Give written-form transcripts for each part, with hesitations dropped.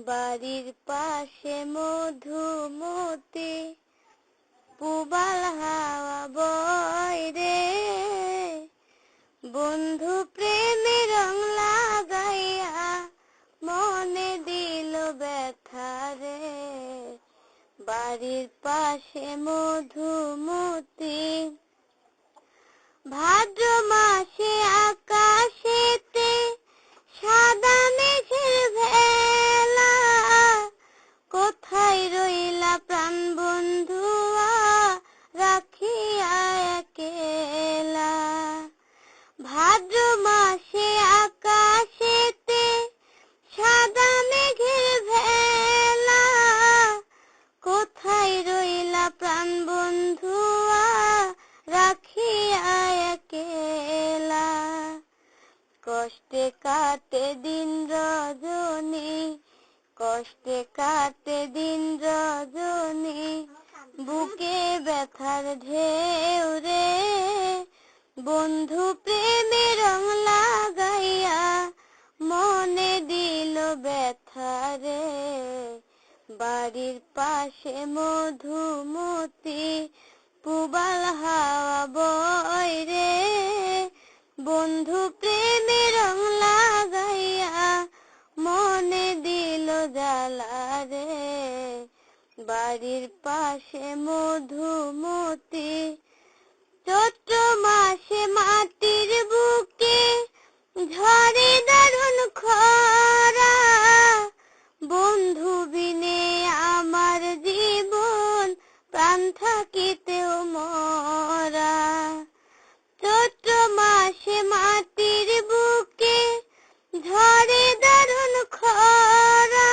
বাড়ির পাশে মধুমতি পুবাল হাওয়া বয় রে, বন্ধু প্রেমে রং লাগাইয়া মনে দিল ব্যথা রে। বাড়ির পাশে মধুমতি ভাদ্র মাসে আকাশেতে সাদা মেঘের ভেলা, কোথায় রইলা প্রাণ বন্ধুয়া রাখিয়া একেলা। ভাদ্র মাসে আকাশেতে সাদা মেঘের ভেলা, কোথায় রইলা প্রাণ বন্ধুয়া রাখিয়া একেলা। কষ্টে কাটে দিন রজনী, কষ্টে কাটে দিন রজনী, বুকে ব্যথার ঢেউ রে, বন্ধু প্রেমে রং লাগাইয়া মনে দিল ব্যথা রে। বাড়ির পাশে মধুমতি পুবাল হাওয়া বয় রে, বন্ধু প্রেমে রং লাগাইয়া মনে দিল জ্বালা রে। বাড়ির পাশে মধুমতি চৈত্র মাসে মাটির বুকে ঝরে দারুণ খরা, বন্ধু বিনে আমার জীবন প্রাণ থাকিতেও মরা। চৈত্র মাসে মাটির বুকে ঝরে দারুণ খরা,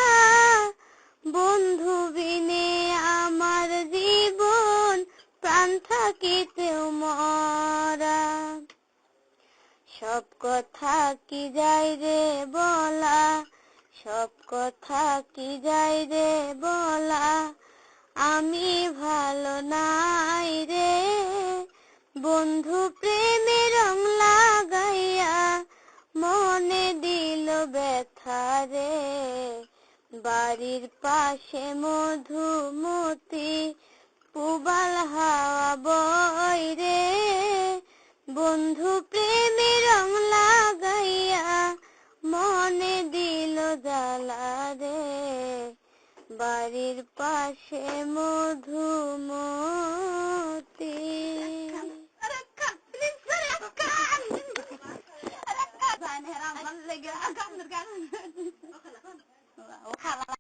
বন্ধু বিনে আমার জীবন প্রাণ থাকিতেও মরা। সব কথা কি যায় রে বলা, সব কথা কি যায় রে বলা, আমি ভালো নাই রে, বন্ধু প্রেমে রং লাগাইয়া মনে দিল ব্যথা রে। বাড়ির পাশে মধুমতি পুবাল হাওয়া বয় রে, বন্ধু প্রেমে রং লাগাইয়া মনে দিল জ্বালা রে। বাড়ির পাশে মধুমতি